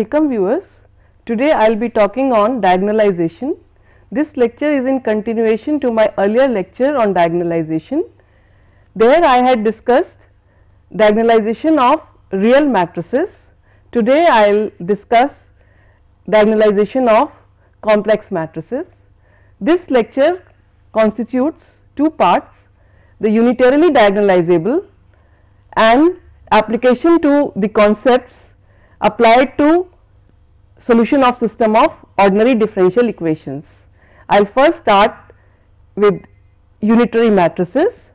Welcome viewers. Today I will be talking on diagonalization. This lecture is in continuation to my earlier lecture on diagonalization. There I had discussed diagonalization of real matrices. Today I will discuss diagonalization of complex matrices. This lecture constitutes two parts: the unitarily diagonalizable and application to the concepts applied to solution of system of ordinary differential equations. I will first start with unitary matrices.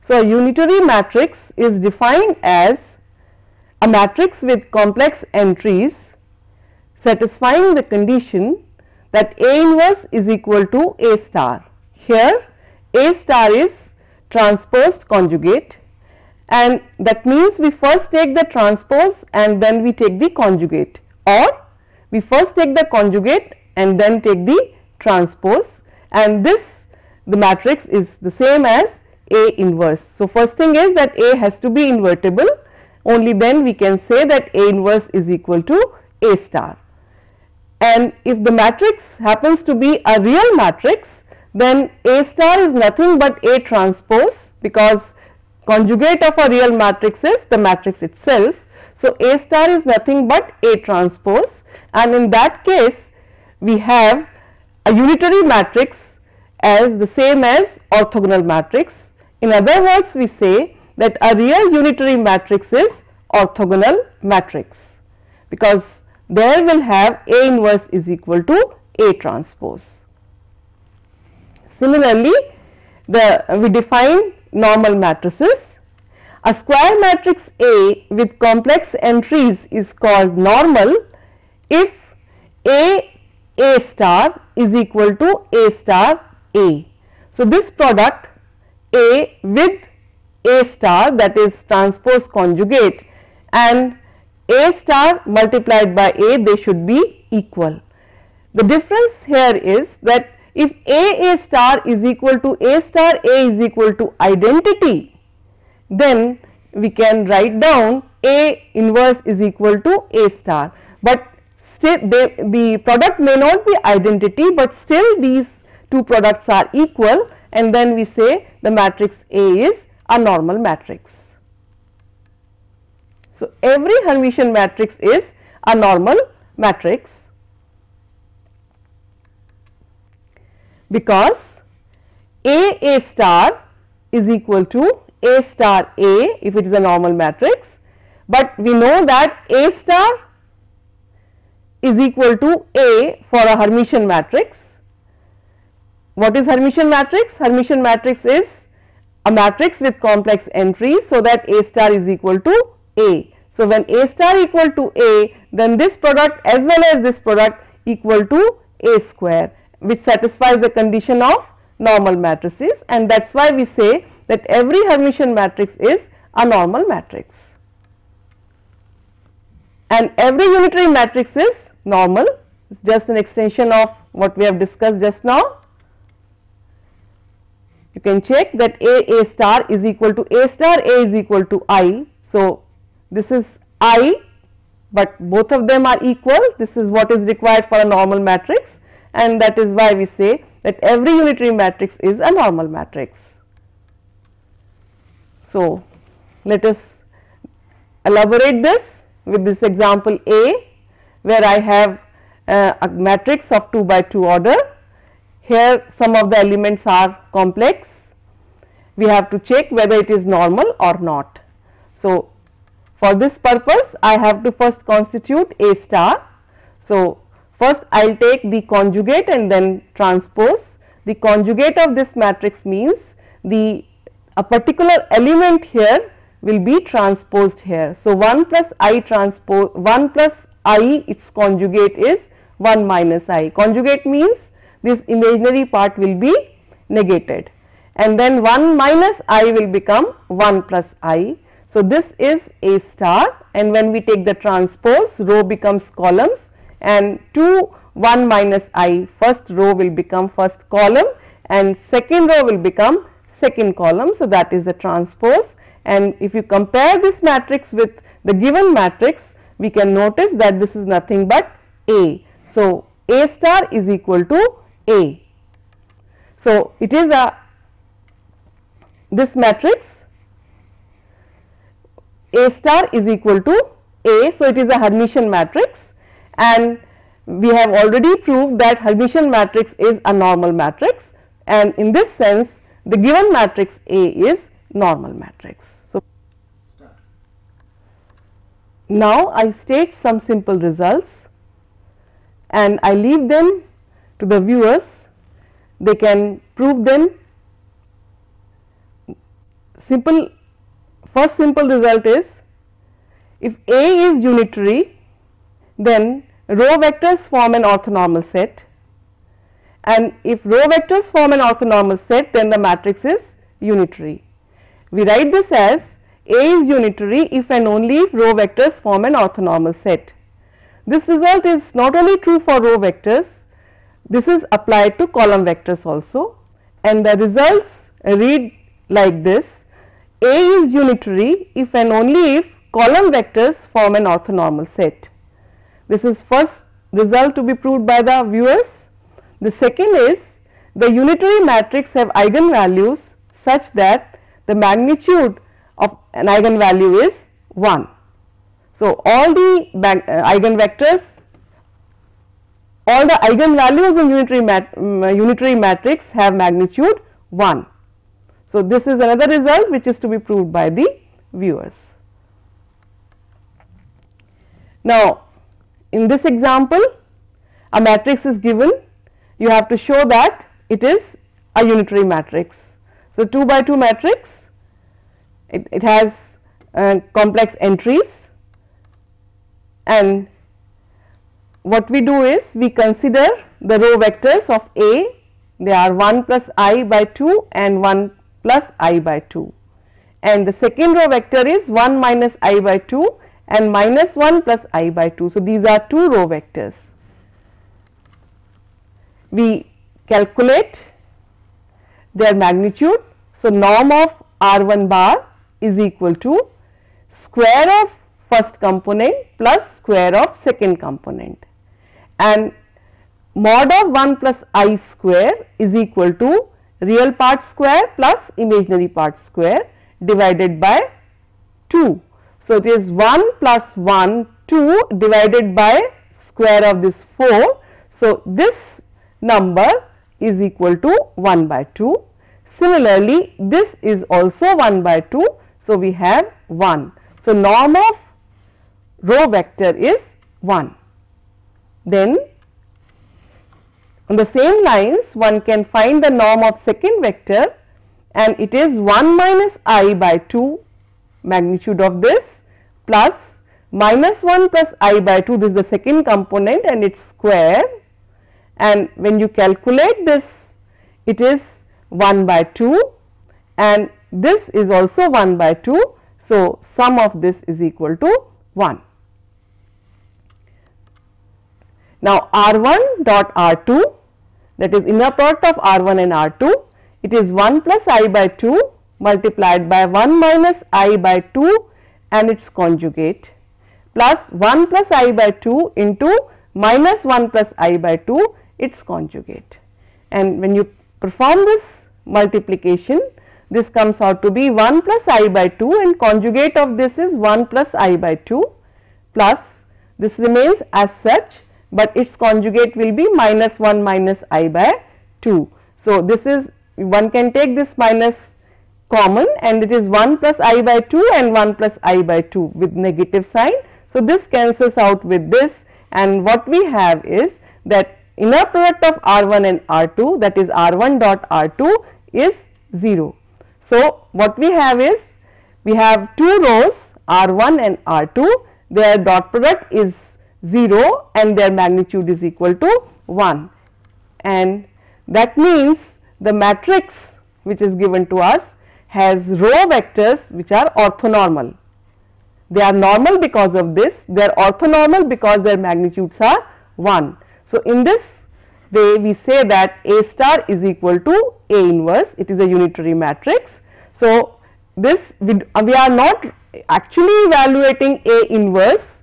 So, a unitary matrix is defined as a matrix with complex entries satisfying the condition that A inverse is equal to A star. Here A star is transposed conjugate, and that means we first take the transpose and then we take the conjugate, or we first take the conjugate and then take the transpose, and the matrix is the same as A inverse. So, first thing is that A has to be invertible, only then we can say that A inverse is equal to A star. And if the matrix happens to be a real matrix, then A star is nothing but A transpose, because conjugate of a real matrix is the matrix itself. So, A star is nothing but A transpose, and in that case we have a unitary matrix as the same as orthogonal matrix. In other words, we say that a real unitary matrix is orthogonal matrix, because there will have A inverse is equal to A transpose. Similarly, we define normal matrices. A square matrix A with complex entries is called normal if A star is equal to A star A. So, this product A with A star, that is transpose conjugate, and A star multiplied by A, they should be equal. The difference here is that if A star is equal to A star A is equal to identity, then we can write down A inverse is equal to A star, but still the product may not be identity, but still these two products are equal, and then we say the matrix A is a normal matrix. So, every Hermitian matrix is a normal matrix, because A star is equal to A star A if it is a normal matrix, but we know that A star is equal to A for a Hermitian matrix. What is Hermitian matrix? Hermitian matrix is a matrix with complex entries, so that A star is equal to A. So, when A star equal to A, then this product as well as this product equal to A square, which satisfies the condition of normal matrices, and that is why we say that every Hermitian matrix is a normal matrix, and every unitary matrix is normal. It is just an extension of what we have discussed just now. You can check that A star is equal to A star A is equal to I. So, this is I, but both of them are equal. This is what is required for a normal matrix, and that is why we say that every unitary matrix is a normal matrix. So, let us elaborate this with this example A, where I have a matrix of 2 by 2 order. Here some of the elements are complex. We have to check whether it is normal or not. So, for this purpose I have to first constitute A star. So, first I will take the conjugate and then transpose. The conjugate of this matrix means a particular element here will be transposed here. So, 1 plus I transpose 1 plus I, its conjugate is 1 minus I. Conjugate means this imaginary part will be negated, and then 1 minus I will become 1 plus I. So, this is A star, and when we take the transpose, row becomes columns, and 1 minus I, first row will become first column and second row will become second column. So, that is the transpose, and if you compare this matrix with the given matrix, we can notice that this is nothing but A. So, A star is equal to A. So, it is this matrix A star is equal to A. So, it is a Hermitian matrix, and we have already proved that Hermitian matrix is a normal matrix, and in this sense the given matrix A is normal matrix. So, now I state some simple results and I leave them to the viewers, they can prove them. First simple result is, if A is unitary, then row vectors form an orthonormal set, and if row vectors form an orthonormal set, then the matrix is unitary. We write this as A is unitary if and only if row vectors form an orthonormal set. This result is not only true for row vectors, this is applied to column vectors also, and the results read like this: A is unitary if and only if column vectors form an orthonormal set. This is first result to be proved by the viewers. The second is, the unitary matrix have eigenvalues such that the magnitude of an eigenvalue is 1. So, all the eigenvectors, all the eigenvalues in unitary matrix have magnitude 1. So, this is another result which is to be proved by the viewers. Now, in this example, a matrix is given, you have to show that it is a unitary matrix. So, 2 by 2 matrix, it has complex entries, and what we do is we consider the row vectors of A, they are 1 plus I by 2 and 1 plus I by 2, and the second row vector is 1 minus I by 2 and minus 1 plus I by 2. So, these are 2 row vectors. We calculate their magnitude. So, norm of R1 bar is equal to square of first component plus square of second component, and mod of 1 plus I square is equal to real part square plus imaginary part square divided by 2. So, it is 1 plus 1 2 divided by square of this 4. So, this number is equal to 1 by 2. Similarly, this is also 1 by 2. So, we have 1. So, norm of row vector is 1. Then on the same lines, one can find the norm of second vector, and it is 1 minus I by 2 magnitude of this plus minus 1 plus I by 2, this is the second component and its square, and when you calculate this, it is 1 by 2 and this is also 1 by 2. So, sum of this is equal to 1. Now, R1 dot R2, that is inner product of R1 and R2, it is 1 plus I by 2 multiplied by 1 minus I by 2 and its conjugate plus 1 plus I by 2 into minus 1 plus I by 2 its conjugate, and when you perform this multiplication, this comes out to be 1 plus I by 2 and conjugate of this is 1 plus I by 2 plus this remains as such, but its conjugate will be minus 1 minus I by 2. So, this is, one can take this minus common and it is 1 plus I by 2 and 1 plus I by 2 with negative sign. So, this cancels out with this, and what we have is that inner product of R1 and R2, that is R1 dot R2 is 0. So, what we have is, we have two rows R1 and R2, their dot product is 0 and their magnitude is equal to 1, and that means the matrix which is given to us has row vectors which are orthonormal. They are normal because of this, they are orthonormal because their magnitudes are 1. So, in this way we say that A star is equal to A inverse, it is a unitary matrix. So, this we are not actually evaluating A inverse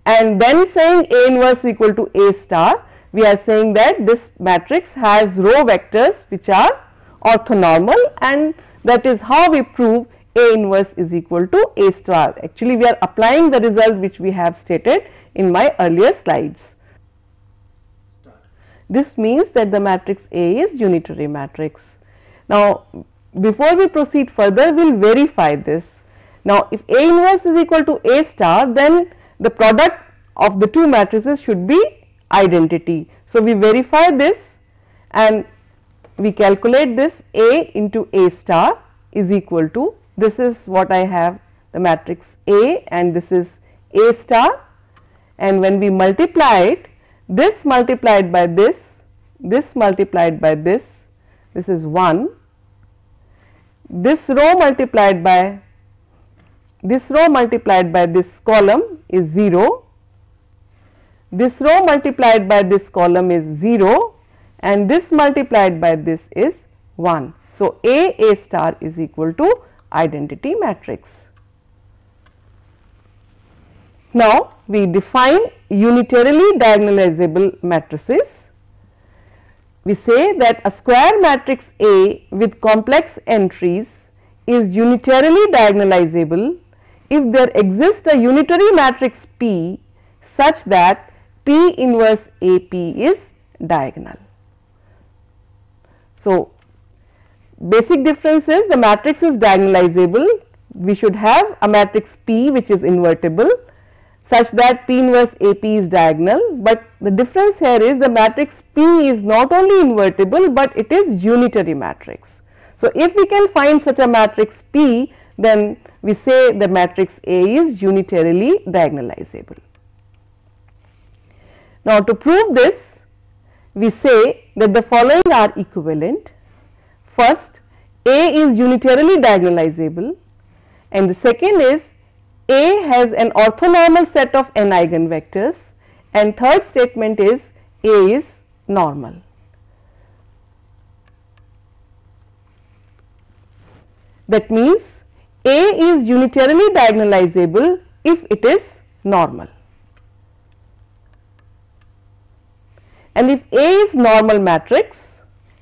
and then saying A inverse equal to A star, we are saying that this matrix has row vectors which are orthonormal, and that is how we prove A inverse is equal to A star. Actually, we are applying the result which we have stated in my earlier slides. This means that the matrix A is unitary matrix. Now, before we proceed further, we will verify this. Now, if A inverse is equal to A star, then the product of the two matrices should be identity. So, we verify this and we calculate this A into A star is equal to, this is what I have, the matrix A, and this is A star, and when we multiply it, this multiplied by this multiplied by this is 1, this row multiplied by this column is 0, this row multiplied by this column is 0, and this multiplied by this is 1. So, A star is equal to identity matrix. Now, we define unitarily diagonalizable matrices. We say that a square matrix A with complex entries is unitarily diagonalizable if there exists a unitary matrix P such that P inverse AP is diagonal. So, basic difference is the matrix is diagonalizable. We should have a matrix P which is invertible such that P inverse AP is diagonal, but the difference here is the matrix P is not only invertible, but it is unitary matrix. So, if we can find such a matrix P, then we say the matrix A is unitarily diagonalizable. Now, to prove this, we say that the following are equivalent. First, A is unitarily diagonalizable, and the second is A has an orthonormal set of n eigenvectors, and third statement is A is normal. That means A is unitarily diagonalizable if it is normal. And if A is normal matrix,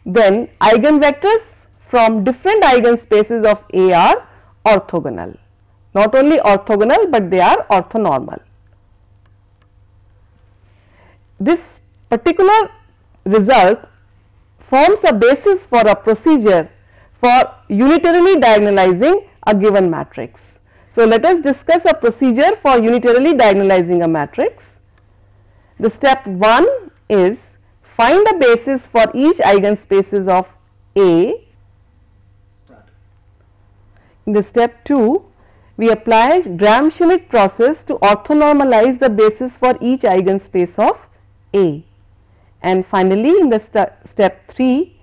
then eigenvectors from different eigenspaces of A are orthogonal. Not only orthogonal, but they are orthonormal. This particular result forms a basis for a procedure for unitarily diagonalizing a given matrix. So, let us discuss a procedure for unitarily diagonalizing a matrix. The step 1 is find a basis for each eigenspaces of A. In the step 2, we apply Gram-Schmidt process to orthonormalize the basis for each eigenspace of A. And finally, in the step 3,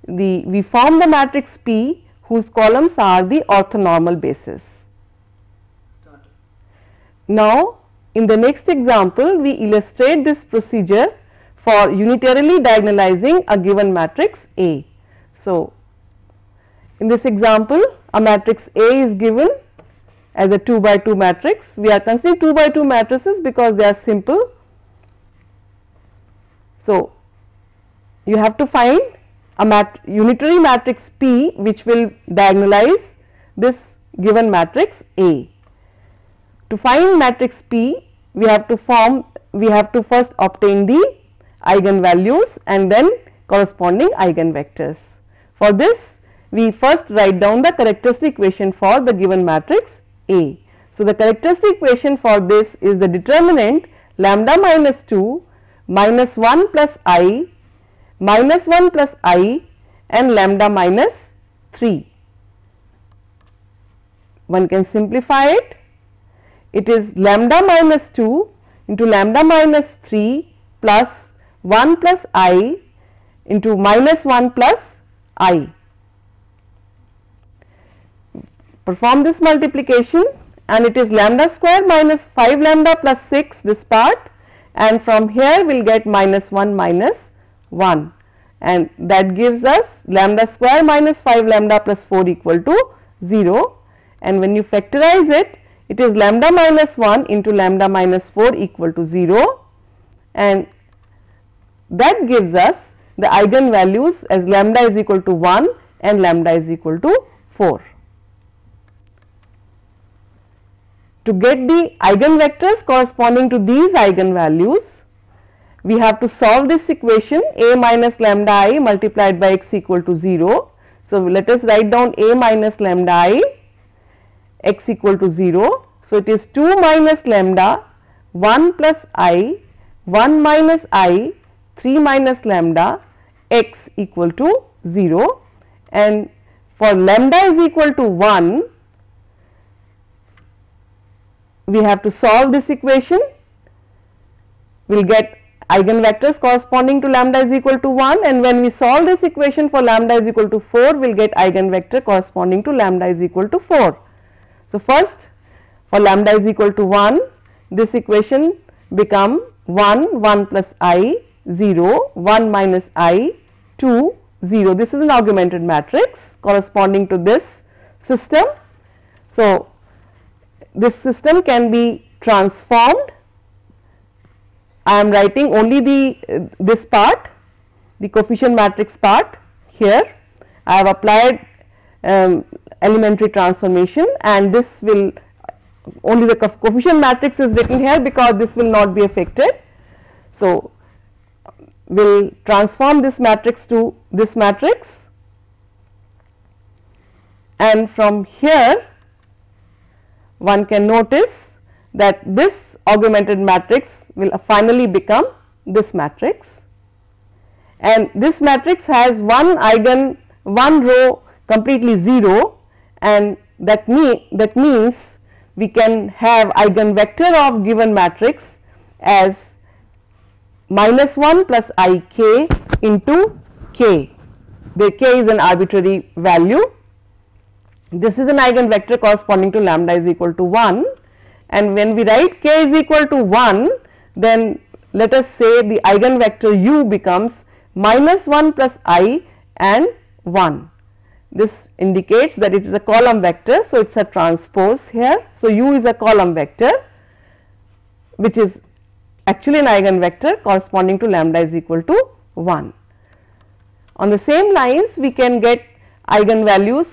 we form the matrix P whose columns are the orthonormal basis. Now, in the next example, we illustrate this procedure for unitarily diagonalizing a given matrix A. So, in this example, a matrix A is given as a 2 by 2 matrix. We are considering 2 by 2 matrices because they are simple. So, you have to find a unitary matrix P which will diagonalize this given matrix A. To find matrix P, we have to first obtain the eigenvalues and then corresponding eigenvectors. For this, we first write down the characteristic equation for the given matrix A. So, the characteristic equation for this is the determinant lambda minus 2 minus 1 plus I minus 1 plus I and lambda minus 3. One can simplify it. It is lambda minus 2 into lambda minus 3 plus 1 plus I into minus 1 plus I. Perform this multiplication and it is lambda square minus 5 lambda plus 6 this part, and from here we will get minus 1 minus 1, and that gives us lambda square minus 5 lambda plus 4 equal to 0, and when you factorize it, it is lambda minus 1 into lambda minus 4 equal to 0, and that gives us the eigenvalues as lambda is equal to 1 and lambda is equal to 4. To get the eigenvectors corresponding to these eigenvalues, we have to solve this equation a minus lambda I multiplied by x equal to 0. So, let us write down a minus lambda I x equal to 0. So, it is 2 minus lambda 1 plus I 1 minus I 3 minus lambda x equal to 0, and for lambda is equal to 1, we have to solve this equation. We will get eigenvectors corresponding to lambda is equal to 1, and when we solve this equation for lambda is equal to 4, we will get eigenvector corresponding to lambda is equal to 4. So, first for lambda is equal to 1, this equation become 1, 1 plus I, 0, 1 minus I, 2, 0. This is an augmented matrix corresponding to this system. So, this system can be transformed. I am writing only the this part, the coefficient matrix part here. I have applied elementary transformation, and this will only the coefficient matrix is written here because this will not be affected. So, we will transform this matrix to this matrix, and from here one can notice that this augmented matrix will finally become this matrix, and this matrix has one row completely 0, and that means we can have eigenvector of given matrix as minus 1 plus I k into k, where k is an arbitrary value. This is an eigenvector corresponding to lambda is equal to 1, and when we write k is equal to 1, then let us say the eigenvector u becomes minus 1 plus I and 1. This indicates that it is a column vector. So, it is a transpose here. So, u is a column vector which is actually an eigenvector corresponding to lambda is equal to 1. On the same lines, we can get eigenvalues,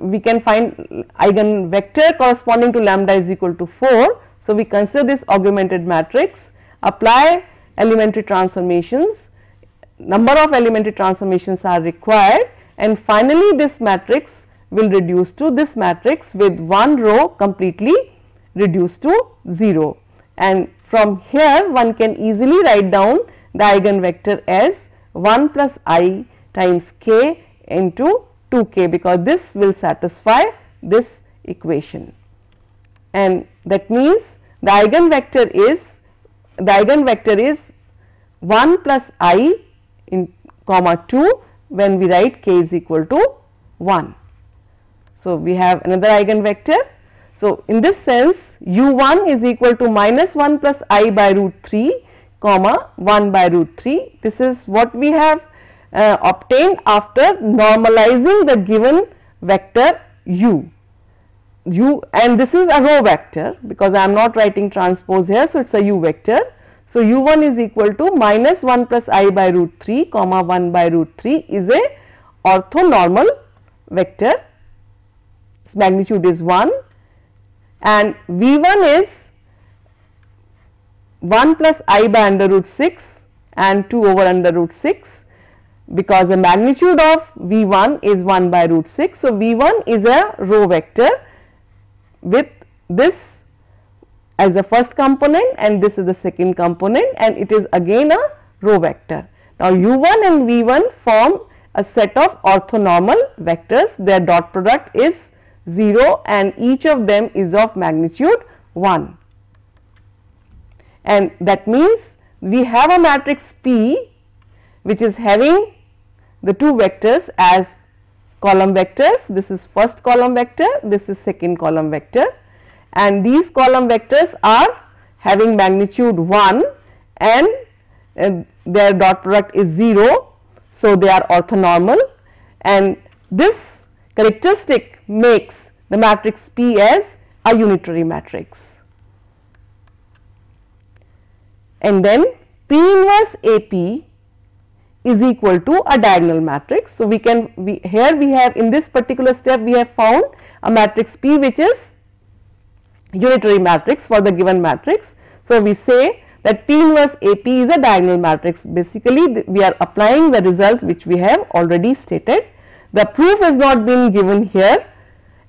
we can find eigenvector corresponding to lambda is equal to 4. So, we consider this augmented matrix, apply elementary transformations, number of elementary transformations are required, and finally, this matrix will reduce to this matrix with one row completely reduced to 0, and from here one can easily write down the eigenvector as 1 plus I times k into 2k, because this will satisfy this equation, and that means the eigenvector is 1 plus I in comma 2 when we write k is equal to 1. So, we have another eigenvector. So, in this sense u1 is equal to minus 1 plus I by root 3 comma 1 by root 3. This is what we have obtained after normalizing the given vector u, and this is a row vector because I am not writing transpose here. So, it is a u vector. So, u1 is equal to minus 1 plus I by root 3 comma 1 by root 3 is a orthonormal vector, its magnitude is 1, and v1 is 1 plus I by under root 6 and 2 over under root 6, because the magnitude of v1 is 1 by root 6. So, v1 is a row vector with this as the first component and this is the second component, and it is again a row vector. Now, u1 and v1 form a set of orthonormal vectors, their dot product is 0 and each of them is of magnitude 1, and that means we have a matrix P which is having the two vectors as column vectors. This is first column vector, this is second column vector, and these column vectors are having magnitude 1 and their dot product is 0. So, they are orthonormal, and this characteristic makes the matrix P as a unitary matrix. And then P inverse AP is equal to a diagonal matrix. So, here we have, in this particular step we have found a matrix P which is unitary matrix for the given matrix. So, we say that P inverse AP is a diagonal matrix. Basically, we are applying the result which we have already stated. The proof has not been given here,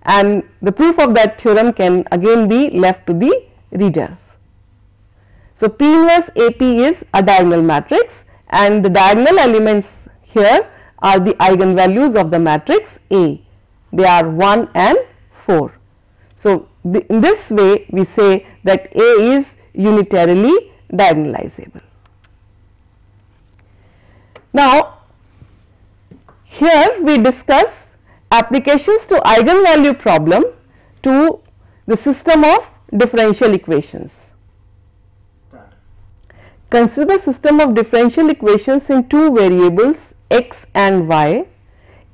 and the proof of that theorem can again be left to the readers. So, P inverse AP is a diagonal matrix, and the diagonal elements here are the eigenvalues of the matrix A. They are 1 and 4. So, in this way we say that A is unitarily diagonalizable. Now, here we discuss applications to eigenvalue problem to the system of differential equations. Consider the system of differential equations in two variables x and y.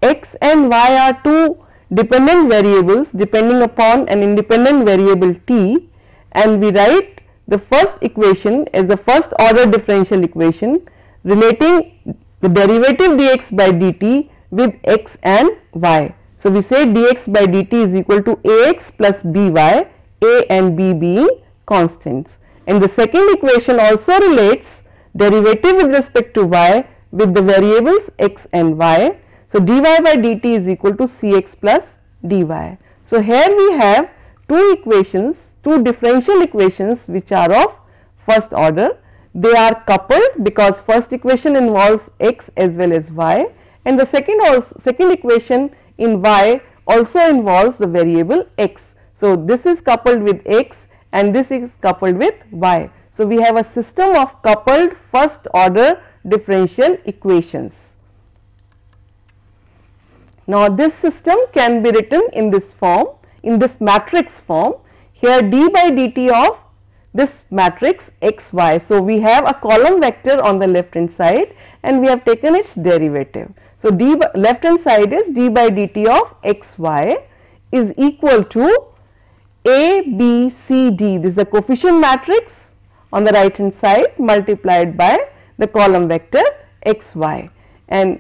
X and y are two dependent variables depending upon an independent variable t, and we write the first equation as the first order differential equation relating the derivative dx by dt with x and y. So, we say dx by dt is equal to ax plus by, a and b being constants. And the second equation also relates derivative with respect to y with the variables x and y. So, dy by dt is equal to cx plus dy. So, here we have two equations, two differential equations which are of first order. They are coupled because first equation involves x as well as y, and the second equation in y also involves the variable x. So, this is coupled with x and this is coupled with y. So, we have a system of coupled first order differential equations. Now, this system can be written in this form, in this matrix form. Here d by dt of this matrix x y. So, we have a column vector on the left hand side and we have taken its derivative. So, left hand side is d by dt of x y is equal to a, B, C, D. This is the coefficient matrix on the right hand side multiplied by the column vector x y, and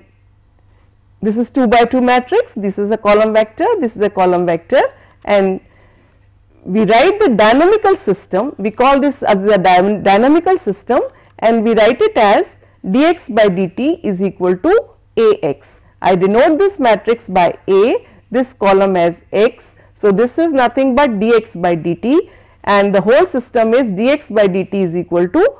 this is 2 by 2 matrix, this is a column vector, this is a column vector, and we write the dynamical system, we call this as the dynamical system, and we write it as dx by dt is equal to ax. I denote this matrix by A, this column as x. So, this is nothing but dx by dt, and the whole system is dx by dt is equal to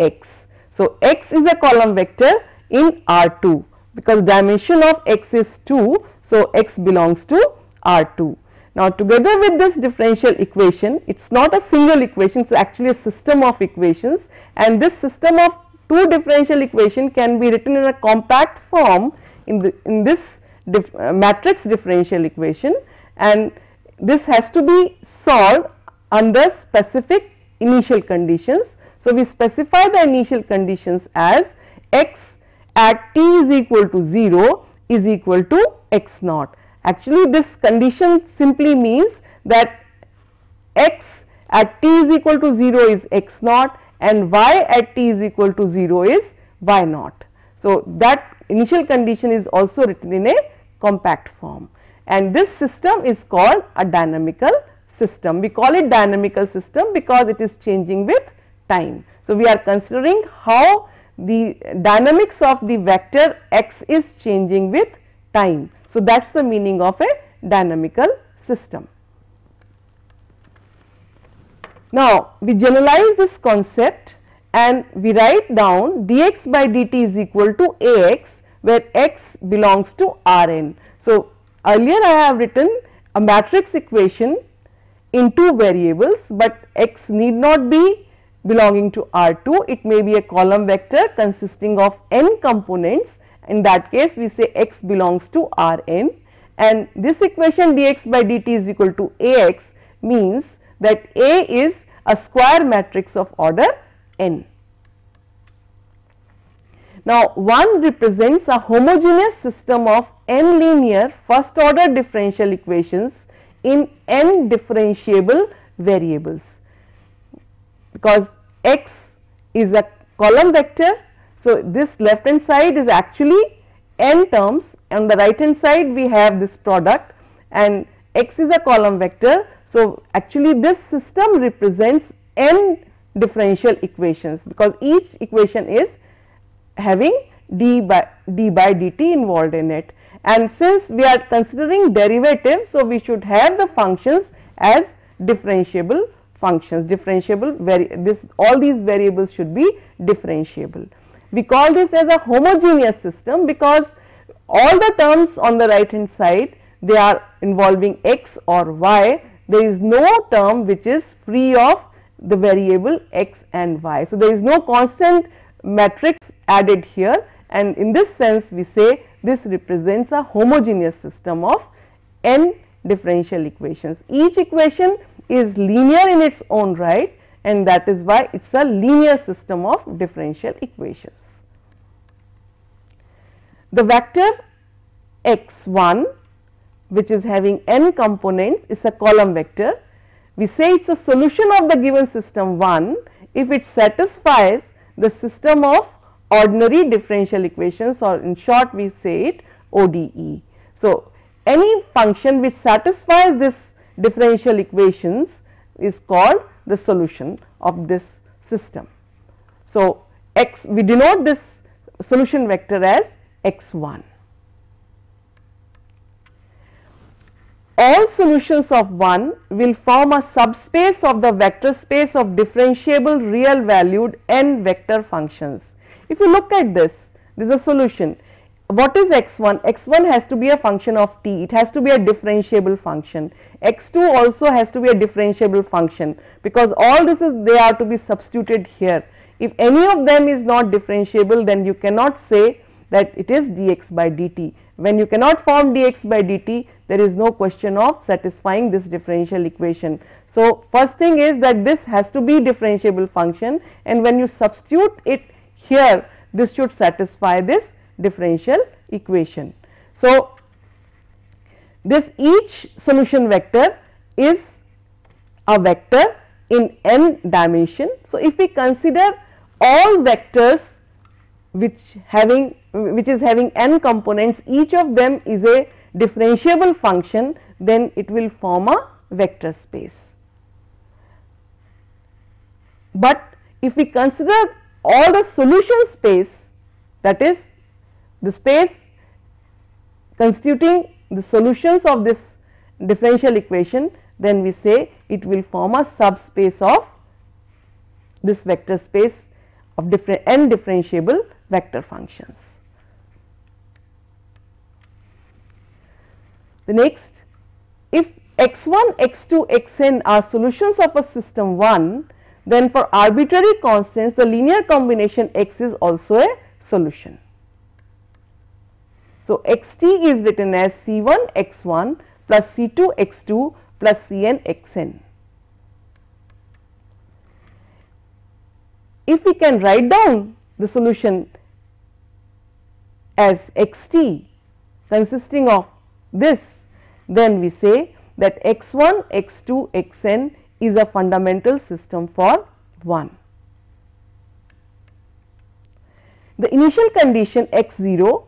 ax. So, x is a column vector in R2 because dimension of x is 2. So, x belongs to R2. Now, together with this differential equation, it is not a single equation, it is actually a system of equations, and this system of two differential equation can be written in a compact form in this matrix differential equation, and this has to be solved under specific initial conditions. So, we specify the initial conditions as x at t is equal to 0 is equal to x naught. Actually, this condition simply means that x at t is equal to 0 is x naught and y at t is equal to 0 is y naught. So, that initial condition is also written in a compact form, and this system is called a dynamical system. We call it dynamical system because it is changing with time. So, we are considering how the dynamics of the vector x is changing with time. So, that is the meaning of a dynamical system. Now, we generalize this concept and we write down dx by dt is equal to ax, where x belongs to Rn. So, earlier I have written a matrix equation in two variables, but x need not be belonging to R2, it may be a column vector consisting of n components. In that case, we say x belongs to Rn, and this equation dx by dt is equal to ax means that A is a square matrix of order n. Now, 1 represents a homogeneous system of n linear first order differential equations in n differentiable variables, because x is a column vector. So, this left hand side is actually n terms, on the right hand side we have this product, and x is a column vector. So, actually this system represents n differential equations, because each equation is having d by dt involved in it, and since we are considering derivatives, so we should have the functions as differentiable functions, all these variables should be differentiable. We call this as a homogeneous system, because all the terms on the right hand side, they are involving x or y. There is no term which is free of the variable x and y. So, there is no constant matrix added here, and in this sense we say this represents a homogeneous system of n differential equations. Each equation is linear in its own right, and that is why it is a linear system of differential equations. The vector x1, which is having n components, is a column vector. We say it is a solution of the given system 1 if it satisfies the system of ordinary differential equations, or in short we say it ODE. So, any function which satisfies this differential equations is called the solution of this system. So, we denote this solution vector as x1. All solutions of 1 will form a subspace of the vector space of differentiable real valued n vector functions. If you look at this is a solution. What is x1? x1 has to be a function of t, it has to be a differentiable function. x2 also has to be a differentiable function, because all this is, they are to be substituted here. If any of them is not differentiable, then you cannot say that it is dx by dt. When you cannot form dx by dt, there is no question of satisfying this differential equation. So, first thing is that this has to be differentiable function, and when you substitute it here, this should satisfy this differential equation. So, this each solution vector is a vector in n dimension. So, if we consider all vectors which is having n components, each of them is a differentiable function, then it will form a vector space. But if we consider all the solution space, that is the space constituting the solutions of this differential equation, then we say it will form a subspace of this vector space of n differentiable vector functions. The next, if x1, x2, xn are solutions of a system 1, then for arbitrary constants the linear combination x is also a solution. So, xt is written as c1 x1 plus c2 x2 plus cn xn. If we can write down the solution as xt consisting of this, then we say that x1, x2, xn is a fundamental system for 1. The initial condition x0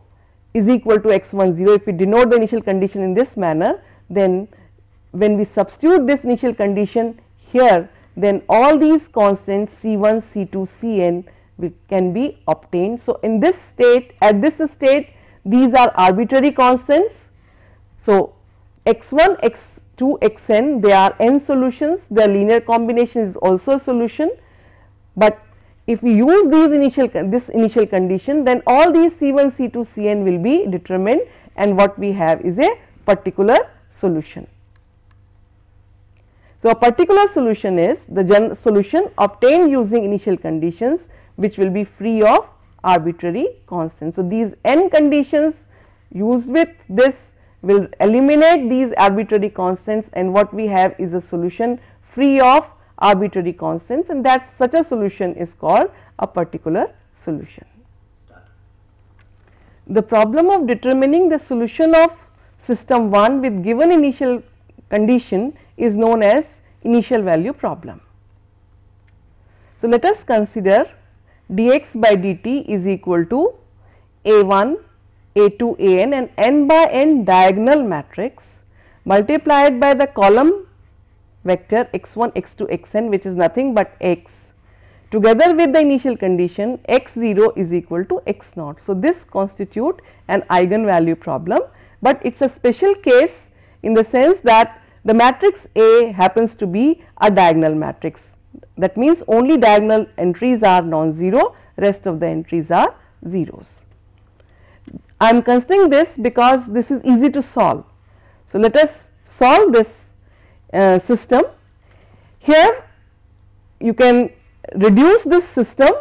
is equal to x10. If we denote the initial condition in this manner, then when we substitute this initial condition here, then all these constants c1, c2, cn can be obtained. So, in this state, at this state, these are arbitrary constants. So, x1, x2, xn, they are n solutions, their linear combination is also a solution, but if we use this initial condition, then all these c1, c2, cn will be determined, and what we have is a particular solution. So, a particular solution is the solution obtained using initial conditions, which will be free of arbitrary constants. So, these n conditions used with this will eliminate these arbitrary constants, and what we have is a solution free of arbitrary constants, and that such a solution is called a particular solution. The problem of determining the solution of system 1 with given initial condition is known as initial value problem. So, let us consider dx by dt is equal to a1, a2, an and n by n diagonal matrix multiplied by the column vector x1, x2, xn, which is nothing but x, together with the initial condition x0 is equal to x0. So, this constitute an eigenvalue problem, but it is a special case in the sense that the matrix A happens to be a diagonal matrix. That means only diagonal entries are non-zero, rest of the entries are zeros. I am considering this because this is easy to solve. So, let us solve this system. Here you can reduce this system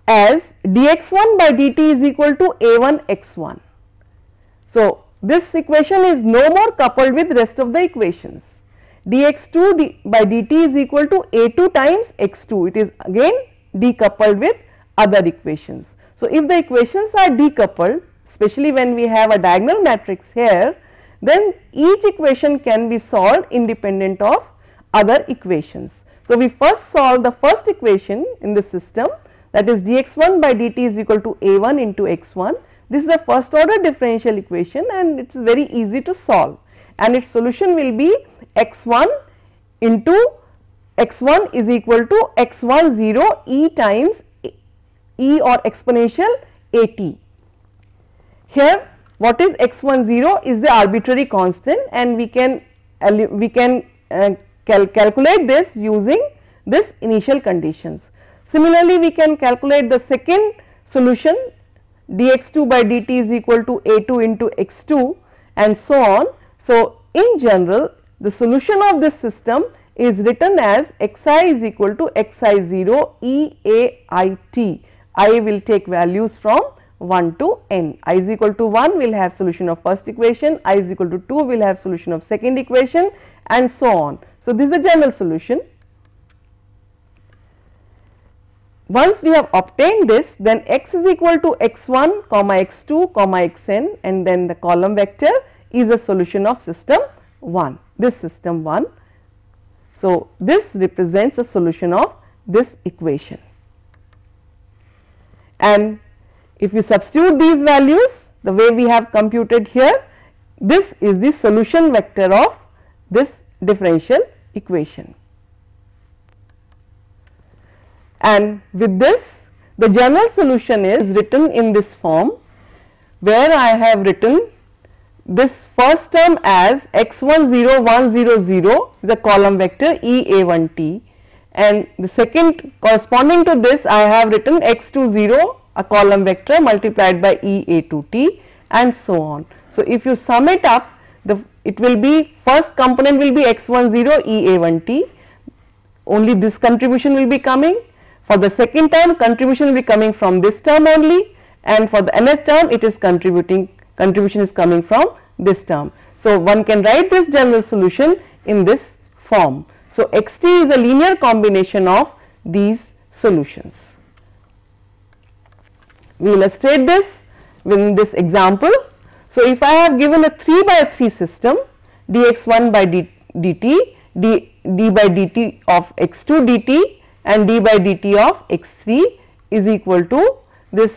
as dx1 by dt is equal to a1 x1. So, this equation is no more coupled with rest of the equations. dx2 by dt is equal to a2 times x2, it is again decoupled with other equations. So, if the equations are decoupled, especially when we have a diagonal matrix here, then each equation can be solved independent of other equations. So, we first solve the first equation in the system, that is dx1 by dt is equal to a1 into x1. This is the first order differential equation and it is very easy to solve, and its solution will be x1 into x1 is equal to x10 e times e or exponential at. Here what is x10 is the arbitrary constant, and we can calculate this using this initial conditions. Similarly, we can calculate the second solution dx2 by dt is equal to a2 into x2 and so on. So, in general the solution of this system is written as xi is equal to xi0 e a I t. I will take values from 1 to n. I is equal to 1 will have solution of first equation, I is equal to 2 will have solution of second equation and so on. So, this is a general solution. Once we have obtained this, then x is equal to x1 comma x2 comma xn, and then the column vector is a solution of system 1, this system 1. So, this represents a solution of this equation, and if you substitute these values the way we have computed here, this is the solution vector of this differential equation. And with this, the general solution is written in this form, where I have written this first term as x10100 is a column vector e_a_1t, and the second corresponding to this I have written x20 a column vector multiplied by e_a_2t and so on. So, if you sum it up, it will be first component will be x10 e_a_1t, only this contribution will be coming. For the second term, contribution will be coming from this term only, and for the nth term it is contribution is coming from this term. So, one can write this general solution in this form. So, xt is a linear combination of these solutions. We illustrate this with this example. So, if I have given a 3 by 3 system dx1 by dt, d by dt of x2 dt and d by dt of x3 is equal to this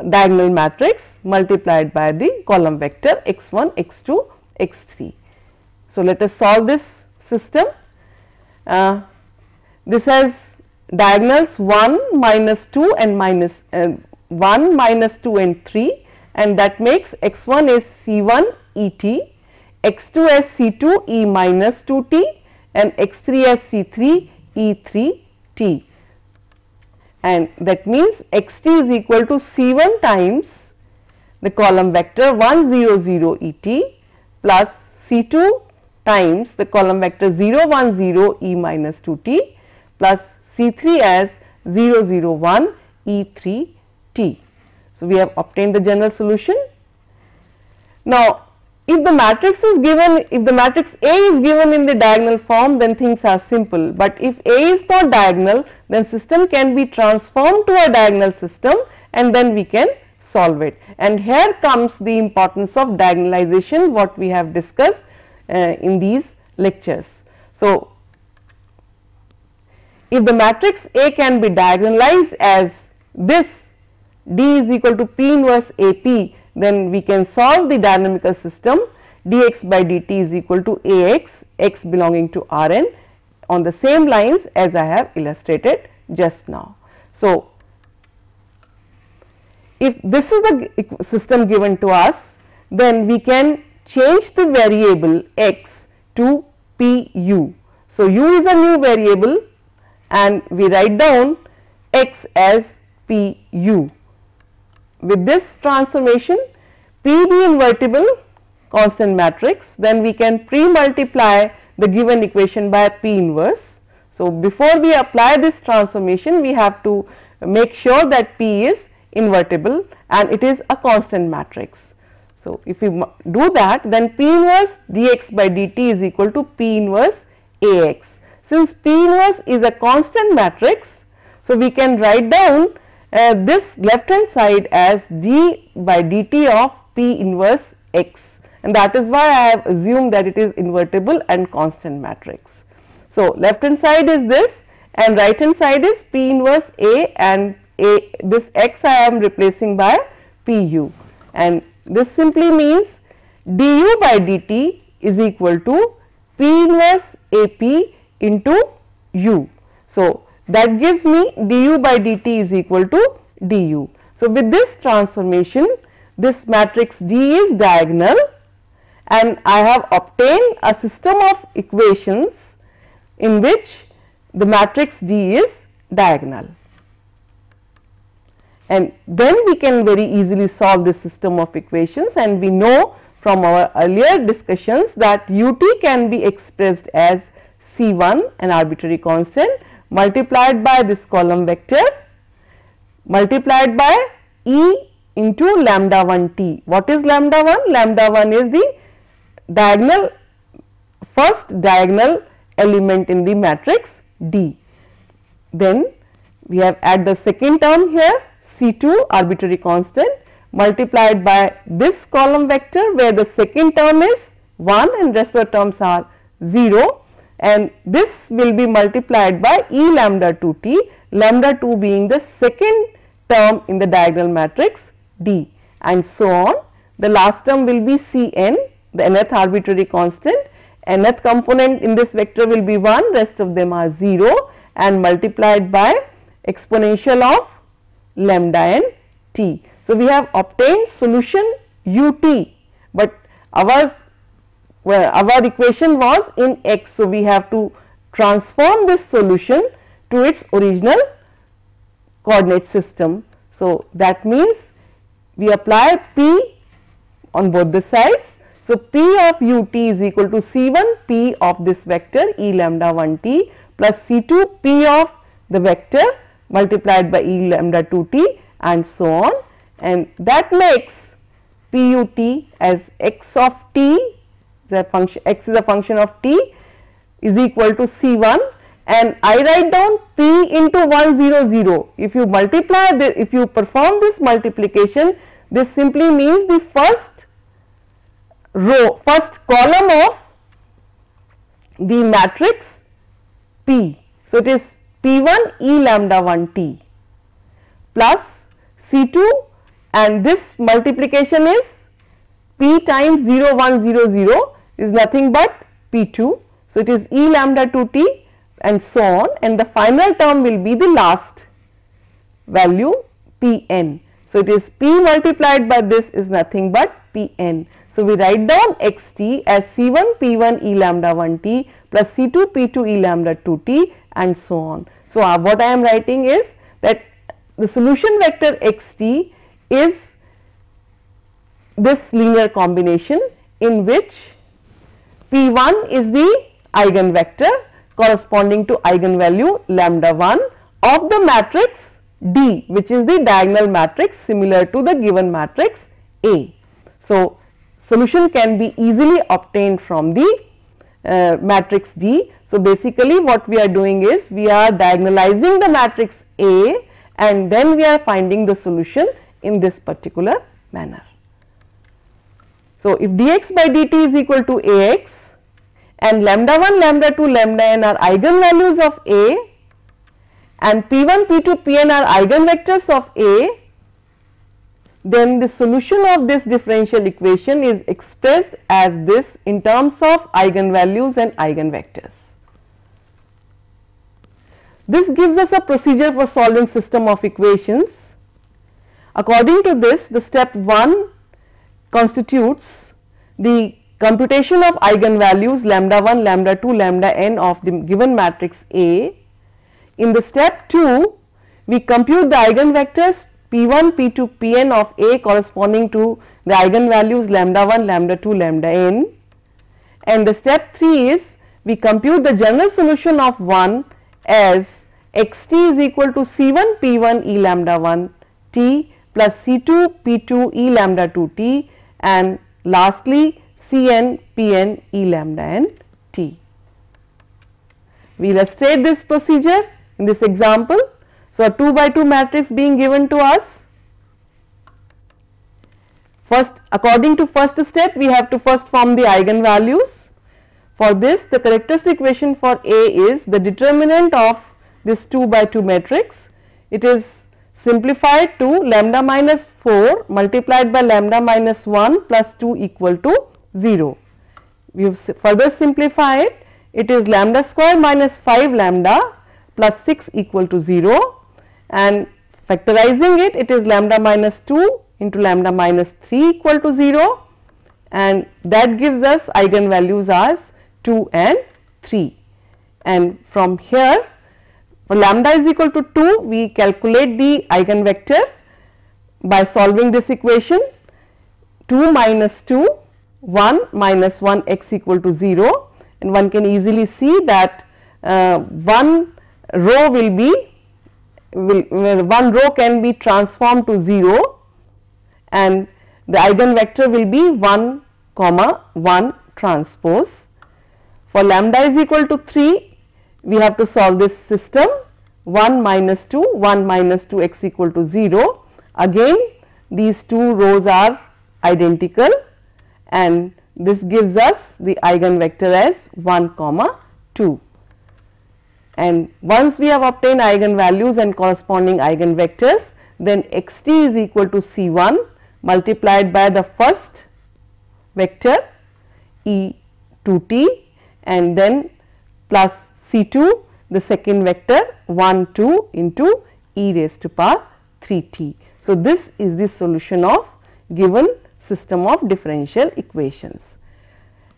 diagonal matrix multiplied by the column vector x1, x2, x3. So, let us solve this system. This has diagonals 1, minus 2 and minus 1, minus 2 and 3, and that makes x1 is c1 et, x2 as c2 e minus 2t and x3 as c3 e3t, and that means xt is equal to c1 times the column vector 1 0 0 et plus c2 times the column vector 0 1 0 e minus 2t plus c3 as 0 0 1 e3t. So, we have obtained the general solution. Now, if the matrix is given, if the matrix A is given in the diagonal form, then things are simple, but if A is not diagonal, then system can be transformed to a diagonal system and then we can solve it. And here comes the importance of diagonalization, what we have discussed. in these lectures. So, if the matrix A can be diagonalized as this D is equal to P inverse AP, then we can solve the dynamical system dx by dt is equal to Ax, x belonging to Rn on the same lines as I have illustrated just now. So, if this is the system given to us, then we can change the variable x to Pu. So, u is a new variable and we write down x as Pu. With this transformation, P be invertible constant matrix, then we can pre-multiply the given equation by P inverse. So, before we apply this transformation, we have to make sure that P is invertible and it is a constant matrix. So, if we do that, then P inverse dx by dt is equal to P inverse Ax. Since P inverse is a constant matrix, so we can write down this left hand side as d by dt of P inverse x, and that is why I have assumed that it is invertible and constant matrix. So, left hand side is this and right hand side is P inverse A, and this x I am replacing by Pu, and this simply means du by dt is equal to P inverse AP into u. So, that gives me du by dt is equal to du. So, with this transformation, this matrix D is diagonal and I have obtained a system of equations in which the matrix D is diagonal. And then we can very easily solve this system of equations, and we know from our earlier discussions that ut can be expressed as C1, an arbitrary constant, multiplied by this column vector multiplied by E into lambda 1 t. What is lambda 1? Lambda 1 is the diagonal, first diagonal element in the matrix D. Then we have add the second term here, C2 arbitrary constant, multiplied by this column vector where the second term is 1 and rest of the terms are 0, and this will be multiplied by E lambda 2 t, lambda 2 being the second term in the diagonal matrix D, and so on. The last term will be Cn, the nth arbitrary constant, nth component in this vector will be 1, rest of them are 0, and multiplied by exponential of lambda n t. So, we have obtained solution ut, but our equation was in x. So, we have to transform this solution to its original coordinate system. So, that means we apply P on both the sides. So, P of ut is equal to C1 P of this vector E lambda 1 t plus C2 P of the vector multiplied by E lambda 2 t and so on, and that makes Put as x of t, the function x is a function of t, is equal to C1, and I write down P into 1 0 0. If you multiply if you perform this multiplication, this simply means the first row, first column of the matrix P. So, it is P1 E lambda 1 t plus C2, and this multiplication is P times 0 1 0 0 is nothing but P2. So, it is E lambda 2 t and so on, and the final term will be the last value Pn. So, it is P multiplied by this is nothing but Pn. So, we write down x t as C1 P1 E lambda 1 t plus C2 P2 E lambda 2 t and so on. So, what I am writing is that the solution vector x t is this linear combination in which P1 is the eigenvector corresponding to eigenvalue lambda 1 of the matrix D, which is the diagonal matrix similar to the given matrix A. So, solution can be easily obtained from the matrix D. So, basically what we are doing is we are diagonalizing the matrix A and then we are finding the solution in this particular manner. So, if dx by dt is equal to Ax, and lambda 1, lambda 2, lambda n are eigenvalues of A, and P1, P2, Pn are eigenvectors of A, then the solution of this differential equation is expressed as this in terms of eigenvalues and eigenvectors. This gives us a procedure for solving system of equations. According to this, the step 1 constitutes the computation of eigenvalues lambda 1, lambda 2, lambda n of the given matrix A. In the step 2, we compute the eigenvectors P1, P2, Pn of A corresponding to the eigenvalues lambda 1, lambda 2, lambda n, and the step 3 is we compute the general solution of 1 as xt is equal to C1 P1 E lambda 1 t plus C2 P2 E lambda 2 t, and lastly Cn Pn E lambda n t. We illustrate this procedure in this example. So, a 2 by 2 matrix being given to us. First, according to first step, we have to first form the eigenvalues. For this, the characteristic equation for A is the determinant of this 2 by 2 matrix. It is simplified to lambda minus 4 multiplied by lambda minus 1 plus 2 equal to 0. We have further simplified, it is lambda square minus 5 lambda plus 6 equal to 0, and factorizing it, it is lambda minus 2 into lambda minus 3 equal to 0, and that gives us eigenvalues as 2 and 3. And from here, for lambda is equal to 2, we calculate the eigenvector by solving this equation. 2 minus 2, 1 minus 1 x equal to 0, and one can easily see that one row will be one row can be transformed to 0, and the eigenvector will be 1 comma 1 transpose. For lambda is equal to 3, we have to solve this system 1 minus 2, 1 minus 2 x equal to 0. Again these two rows are identical, and this gives us the eigenvector as 1 comma 2. And once we have obtained eigenvalues and corresponding eigenvectors, then xt is equal to C1 multiplied by the first vector E2t, and then plus C2 the second vector 1 2 into e raised to power 3t. So, this is the solution of given system of differential equations.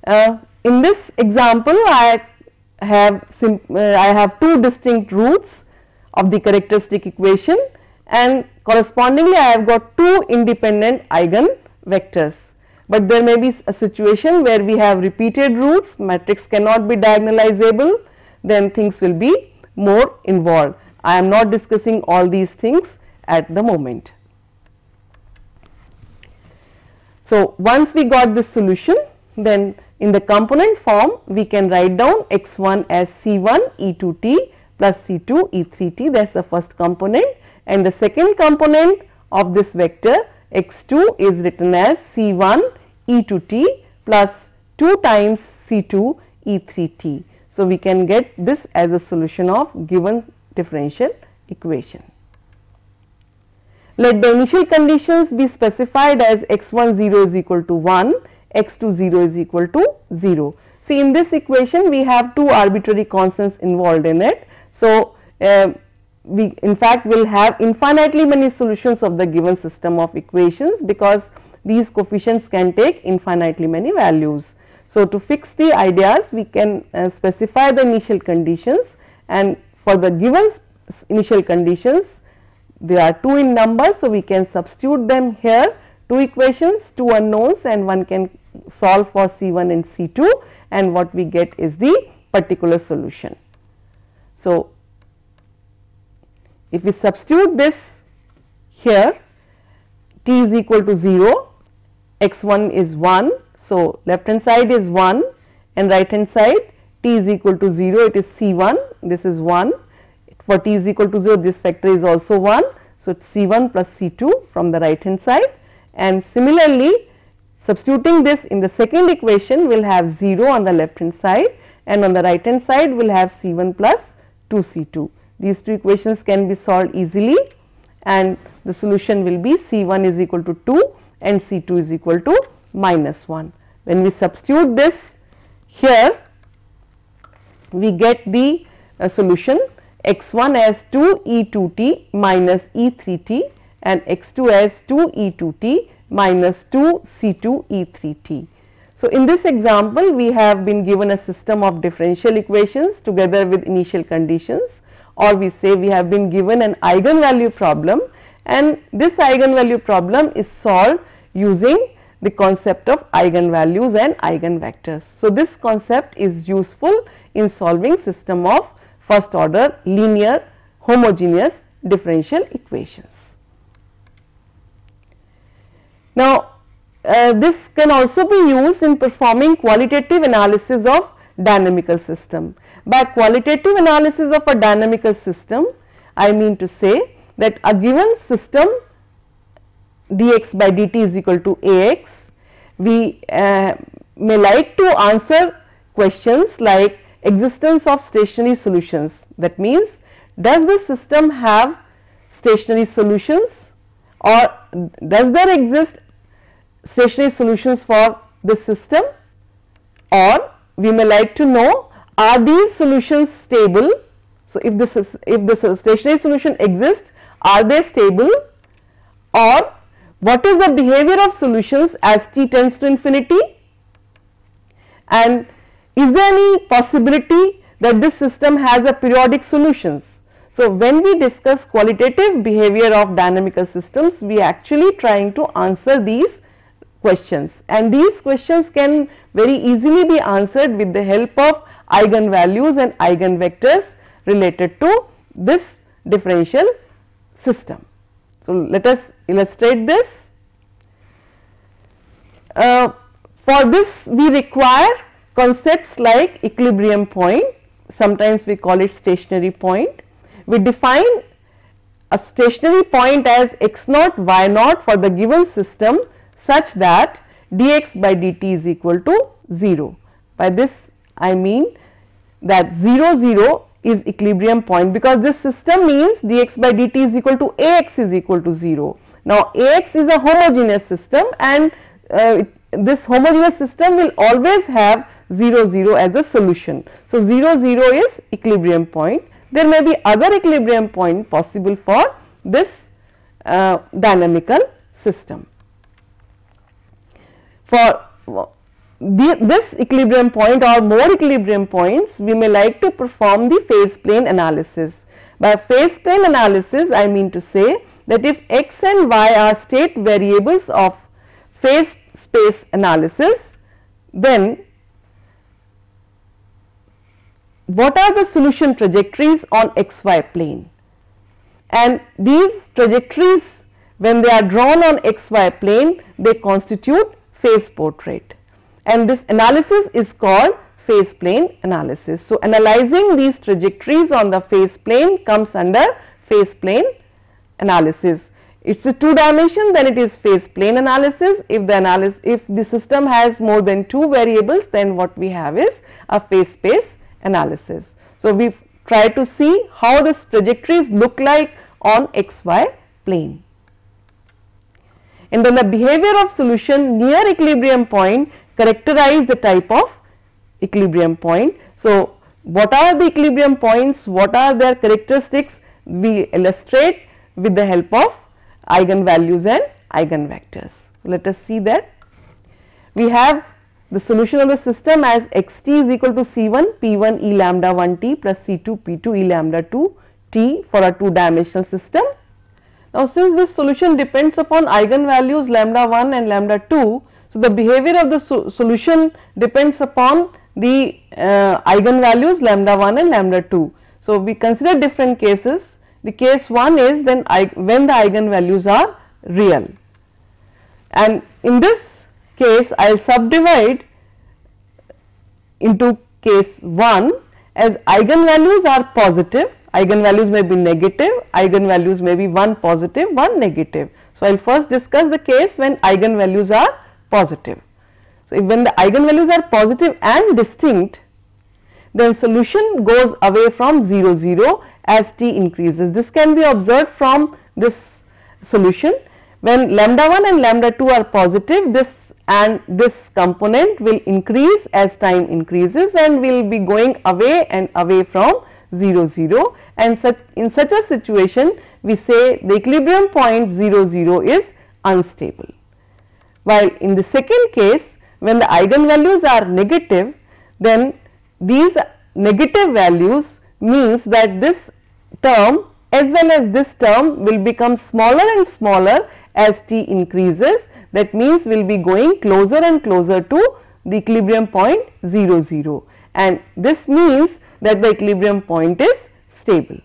In this example, I have two distinct roots of the characteristic equation, and correspondingly I have got two independent eigenvectors. But there may be a situation where we have repeated roots, matrix cannot be diagonalizable, then things will be more involved. I am not discussing all these things at the moment. So, once we got this solution, then in the component form we can write down x1 as C1 E2t plus C2 E3t, that is the first component, and the second component of this vector x2 is written as C1 E2t plus 2 times C2 E3t. So, we can get this as a solution of given differential equation. Let the initial conditions be specified as x1 0 is equal to 1, x2 0 is equal to 0. See, in this equation we have two arbitrary constants involved in it. So, we in fact will have infinitely many solutions of the given system of equations, because these coefficients can take infinitely many values. So, to fix the ideas we can specify the initial conditions, and for the given initial conditions there are 2 in number. So, we can substitute them here, 2 equations, 2 unknowns, and one can solve for C1 and C2, and what we get is the particular solution. So, if we substitute this here, t is equal to 0, x1 is 1. So, left hand side is 1 and right hand side t is equal to 0, it is C1, this is 1. For t is equal to 0, this factor is also 1. So, C1 plus C2 from the right hand side, and similarly Substituting this in the second equation, we will have 0 on the left hand side, and on the right hand side we will have C1 plus 2C2. These two equations can be solved easily, and the solution will be C1 is equal to 2 and C2 is equal to minus 1. When we substitute this here, we get the solution x1 as 2 E2t minus E3t and x2 as 2 E2t minus 2 C2 E3t. So, in this example we have been given a system of differential equations together with initial conditions, or we say we have been given an eigenvalue problem, and this eigenvalue problem is solved using the concept of eigenvalues and eigenvectors. So, this concept is useful in solving system of first order linear homogeneous differential equations. Now, this can also be used in performing qualitative analysis of dynamical system. By qualitative analysis of a dynamical system, I mean to say that a given system dx by dt is equal to Ax, we may like to answer questions like existence of stationary solutions. That means, does the system have stationary solutions, or does there exist stationary solutions for this system, or we may like to know, are these solutions stable. So, if the stationary solution exists, are they stable, or what is the behavior of solutions as t tends to infinity, and is there any possibility that this system has a periodic solutions. So, when we discuss qualitative behavior of dynamical systems, we actually trying to answer these questions, and these questions can very easily be answered with the help of eigenvalues and eigenvectors related to this differential system. So, let us illustrate this. For this we require concepts like equilibrium point, sometimes we call it stationary point. We define a stationary point as x naught y naught for the given system such that dx by dt is equal to 0. By this I mean that 0 0 is equilibrium point, because this system means dx by dt is equal to Ax is equal to 0. Now, Ax is a homogeneous system, and this homogeneous system will always have 0 0 as a solution. So, 0 0 is equilibrium point. There may be other equilibrium point possible for this dynamical system. For this equilibrium point or more equilibrium points, we may like to perform the phase plane analysis. By phase plane analysis, I mean to say that if x and y are state variables of phase space analysis, then what are the solution trajectories on xy plane, and these trajectories, when they are drawn on xy plane, they constitute phase portrait, and this analysis is called phase plane analysis. So, analyzing these trajectories on the phase plane comes under phase plane analysis. It is a 2 dimension, then it is phase plane analysis. If the system has more than 2 variables, then what we have is a phase space analysis. So, we try to see how this trajectories look like on xy plane. And then the behavior of solution near equilibrium point characterize the type of equilibrium point. So, what are the equilibrium points, what are their characteristics, we illustrate with the help of eigenvalues and eigenvectors. Let us see that. We have the solution of the system as xt is equal to C1 P1 E lambda 1 t plus C2 P2 E lambda 2 t for a 2 dimensional system. Now, since this solution depends upon eigenvalues lambda 1 and lambda 2, so the behavior of the solution depends upon the eigenvalues lambda 1 and lambda 2. So, we consider different cases. The case 1 is then when the eigenvalues are real, and in this case I will subdivide into case 1 as eigenvalues are positive, eigenvalues may be negative, eigenvalues may be one positive, one negative. So, I will first discuss the case when eigenvalues are positive. So, if when the eigenvalues are positive and distinct, then solution goes away from 0 0 as t increases. This can be observed from this solution. When lambda 1 and lambda 2 are positive, this component will increase as time increases and will be going away and away from 0 0, and in such a situation we say the equilibrium point 0 0 is unstable. While in the second case, when the eigenvalues are negative, then these negative values means that this term as well as this term will become smaller and smaller as t increases. That means we will be going closer and closer to the equilibrium point 0 0, and this means that the equilibrium point is stable.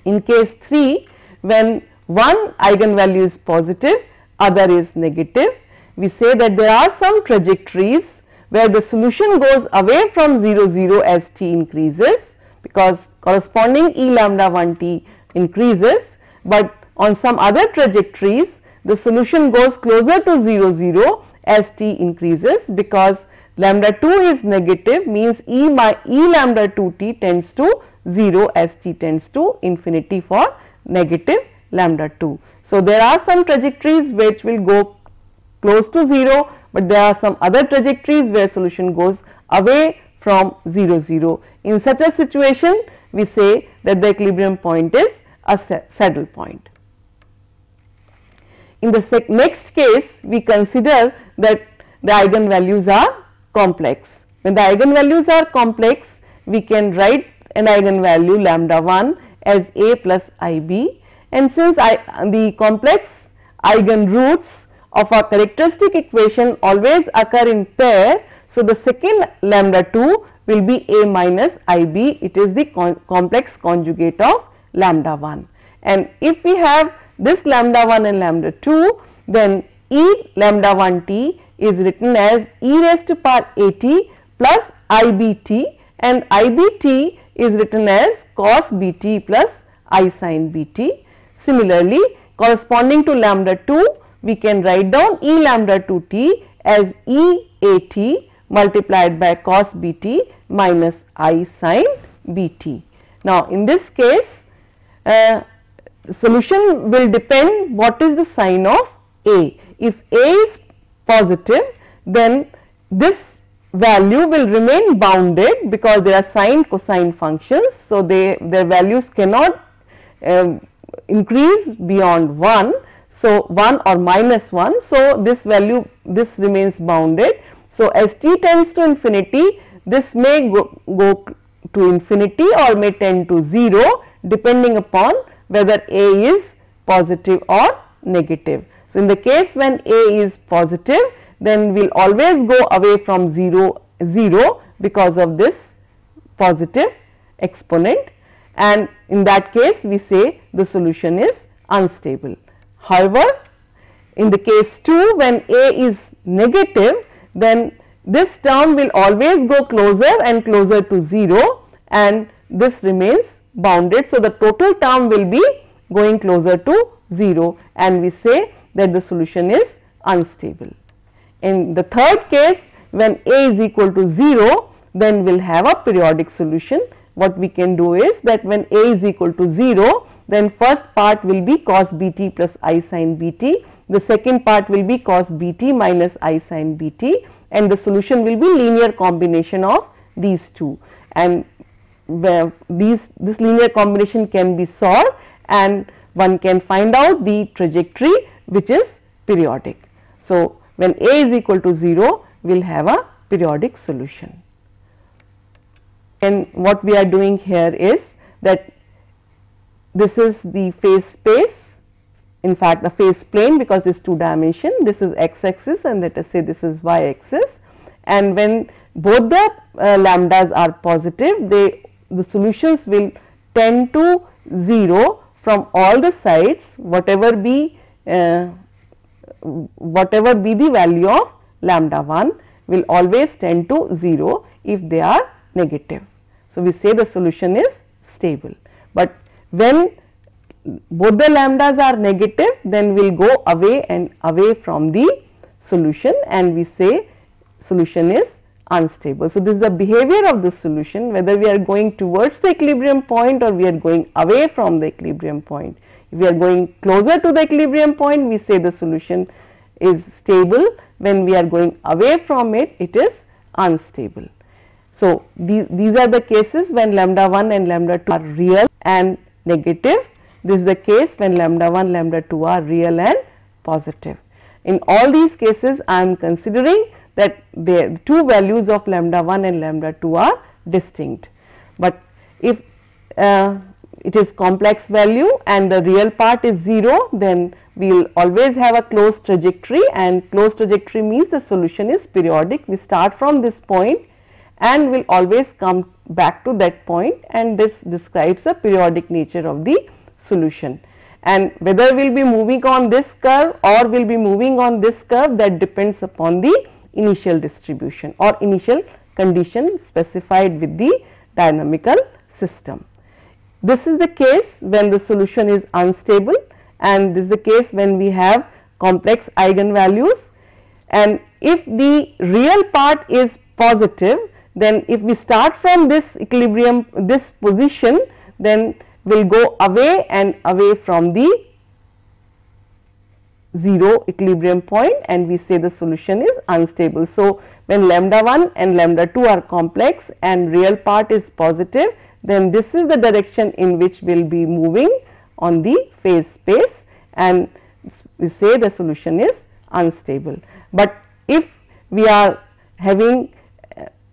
In case 3, when one eigenvalue is positive, other is negative, we say that there are some trajectories where the solution goes away from 0 0 as t increases, because corresponding E lambda 1 t increases, but on some other trajectories the solution goes closer to 0 0 as t increases, because lambda 2 is negative, means E lambda 2 t tends to 0 as t tends to infinity for negative lambda 2. So, there are some trajectories which will go close to 0, but there are some other trajectories where solution goes away from 0 0. In such a situation, we say that the equilibrium point is a saddle point. In the next case, we consider that the eigenvalues are complex. When the eigenvalues are complex, we can write an eigenvalue lambda 1 as a plus ib, and since the complex eigenroots of our characteristic equation always occur in pair, so the second lambda 2 will be a minus ib, it is the complex conjugate of lambda 1. And if we have this lambda 1 and lambda 2, then E lambda 1 t is written as e raised to power a t plus I b t, and I b t is written as cos b t plus I sin b t. Similarly, corresponding to lambda 2, we can write down E lambda 2 t as E a t multiplied by cos b t minus I sin b t. Now, in this case, solution will depend what is the sign of A. If A is positive, then this value will remain bounded because they are sine cosine functions. So, their values cannot increase beyond 1. So, 1 or minus 1. So, this value remains bounded. So, as t tends to infinity, this may go to infinity or may tend to 0 depending upon whether A is positive or negative. So, in the case when A is positive, then we will always go away from 0 because of this positive exponent, and in that case we say the solution is unstable. However, in the case 2, when A is negative, then this term will always go closer and closer to 0, and this remains bounded. So, the total term will be going closer to 0, and we say that the solution is unstable. In the third case, when A is equal to 0, then we will have a periodic solution. What we can do is that when A is equal to 0, then first part will be cos b t plus I sin b t, the second part will be cos b t minus I sin b t, and the solution will be linear combination of these two, and this linear combination can be solved and one can find out the trajectory which is periodic. So, when A is equal to 0, we will have a periodic solution. And what we are doing here is that this is the phase space, in fact the phase plane, because this is 2 dimension, this is x axis and let us say this is y axis, and when both the lambdas are positive, the solutions will tend to 0 from all the sides, whatever be the value of lambda 1 will always tend to 0 if they are negative. So, we say the solution is stable, but when both the lambdas are negative, then we will go away and away from the solution and we say solution is unstable. So, this is the behavior of the solution, whether we are going towards the equilibrium point or we are going away from the equilibrium point. If we are going closer to the equilibrium point, we say the solution is stable. When we are going away from it, it is unstable. So, these are the cases when lambda 1 and lambda 2 are real and negative. This is the case when lambda 1, lambda 2 are real and positive. In all these cases, I am considering that the two values of lambda 1 and lambda 2 are distinct. But if it is complex value and the real part is 0, then we will always have a closed trajectory, and closed trajectory means the solution is periodic. We start from this point and will always come back to that point, and this describes the periodic nature of the solution. And whether we will be moving on this curve or will be moving on this curve, that depends upon the initial distribution or initial condition specified with the dynamical system. This is the case when the solution is unstable, and this is the case when we have complex eigenvalues. And if the real part is positive, then if we start from this equilibrium, this position, then we will go away and away from the 0 equilibrium point, and we say the solution is unstable. So, when lambda 1 and lambda 2 are complex and real part is positive, then this is the direction in which we will be moving on the phase space, and we say the solution is unstable. But if we are having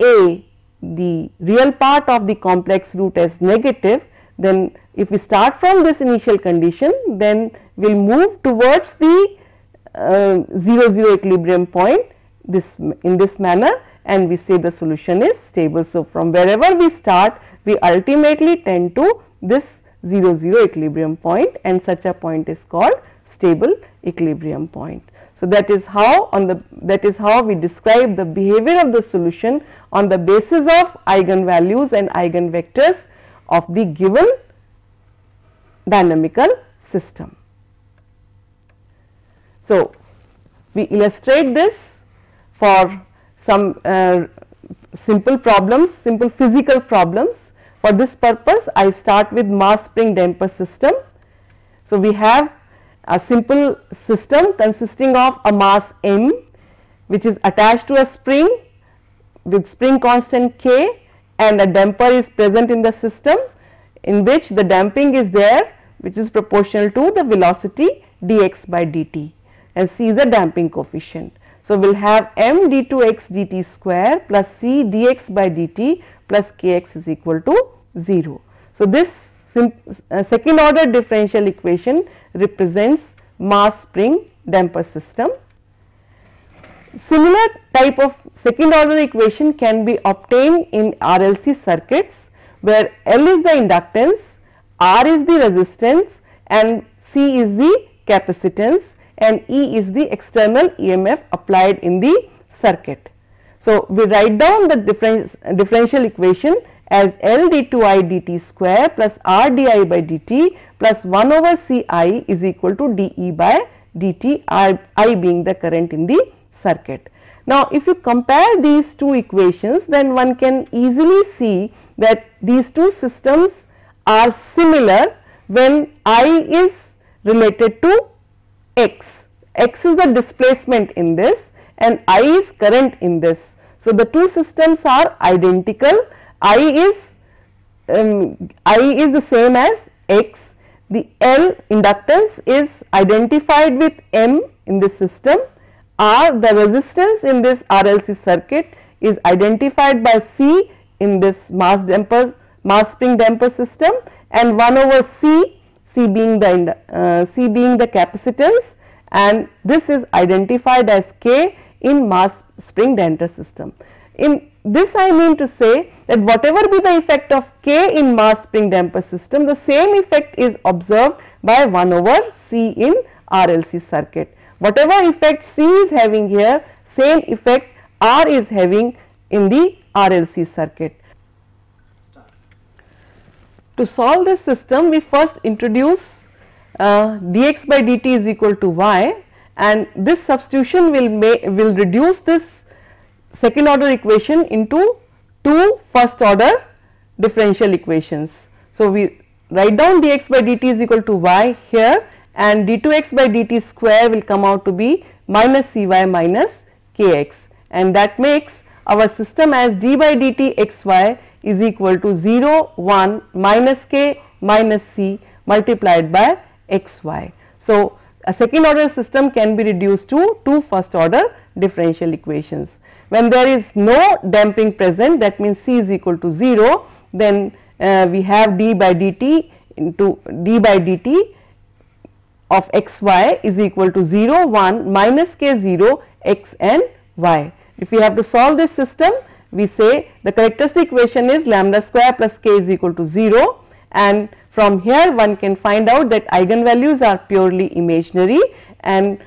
the real part of the complex root as negative, then if we start from this initial condition, then we will move towards the 0 equilibrium point in this manner, and we say the solution is stable. So, from wherever we start, we ultimately tend to this 0 equilibrium point, and such a point is called stable equilibrium point. So, that is how we describe the behavior of the solution on the basis of eigenvalues and eigenvectors of the given dynamical system. So, we illustrate this for some simple problems, simple physical problems. For this purpose, I start with mass spring damper system. So, we have a simple system consisting of a mass m, which is attached to a spring with spring constant k, and a damper is present in the system, in which the damping is there, which is proportional to the velocity dx by dt, and c is a damping coefficient. So, we will have m d2x dt square plus c dx by dt plus kx is equal to 0. So, this second order differential equation represents mass spring damper system. Similar type of second order equation can be obtained in RLC circuits, where L is the inductance, R is the resistance, and C is the capacitance, and E is the external EMF applied in the circuit. So, we write down the differential equation as L d2I dt square plus R di by dt plus 1 over C I is equal to dE by dt, I being the current in the circuit. Now, if you compare these two equations, then one can easily see that these two systems are similar when I is related to x. X is the displacement in this and I is current in this. So, the two systems are identical. I is the same as x. The L inductance is identified with M in this system. R, the resistance in this RLC circuit, is identified by C in this mass spring damper system, and 1 over C, C being the capacitance, and this is identified as K in mass spring damper system. In this, I mean to say that whatever be the effect of K in mass spring damper system, the same effect is observed by 1 over C in RLC circuit. Whatever effect C is having here, same effect R is having in the RLC circuit. To solve this system, we first introduce dx by dt is equal to y, and this substitution will reduce this second order equation into two first order differential equations. So, we write down dx by dt is equal to y here, and d2x by dt square will come out to be minus cy minus kx, and that makes our system as d by dt xy is equal to 0 1 minus k minus c multiplied by xy. So, a second order system can be reduced to two first order differential equations. When there is no damping present, that means c is equal to 0, then we have d by dt into d by dt of xy is equal to 0 1 minus k 0 x and y. If we have to solve this system, we say the characteristic equation is lambda square plus k is equal to 0, and from here one can find out that eigenvalues are purely imaginary, and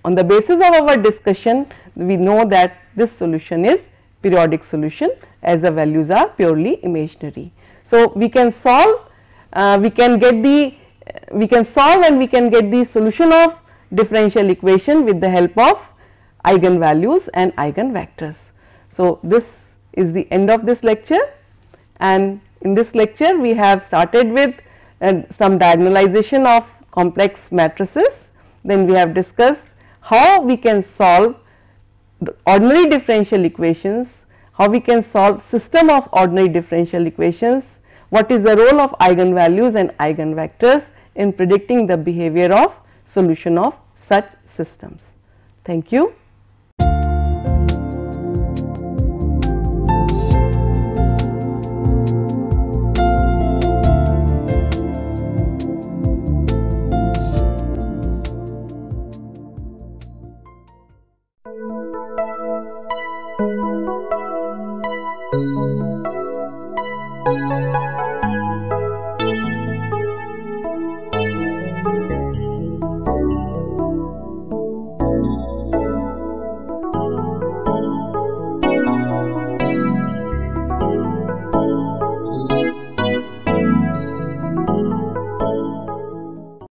on the basis of our discussion we know that this solution is periodic solution as the values are purely imaginary. So, we can solve and we can get the solution of differential equation with the help of eigenvalues and eigenvectors. So, this is the end of this lecture, and in this lecture we have started with some diagonalization of complex matrices. Then we have discussed how we can solve ordinary differential equations, how we can solve system of ordinary differential equations, what is the role of eigenvalues and eigenvectors in predicting the behavior of solution of such systems. Thank you. Thank you.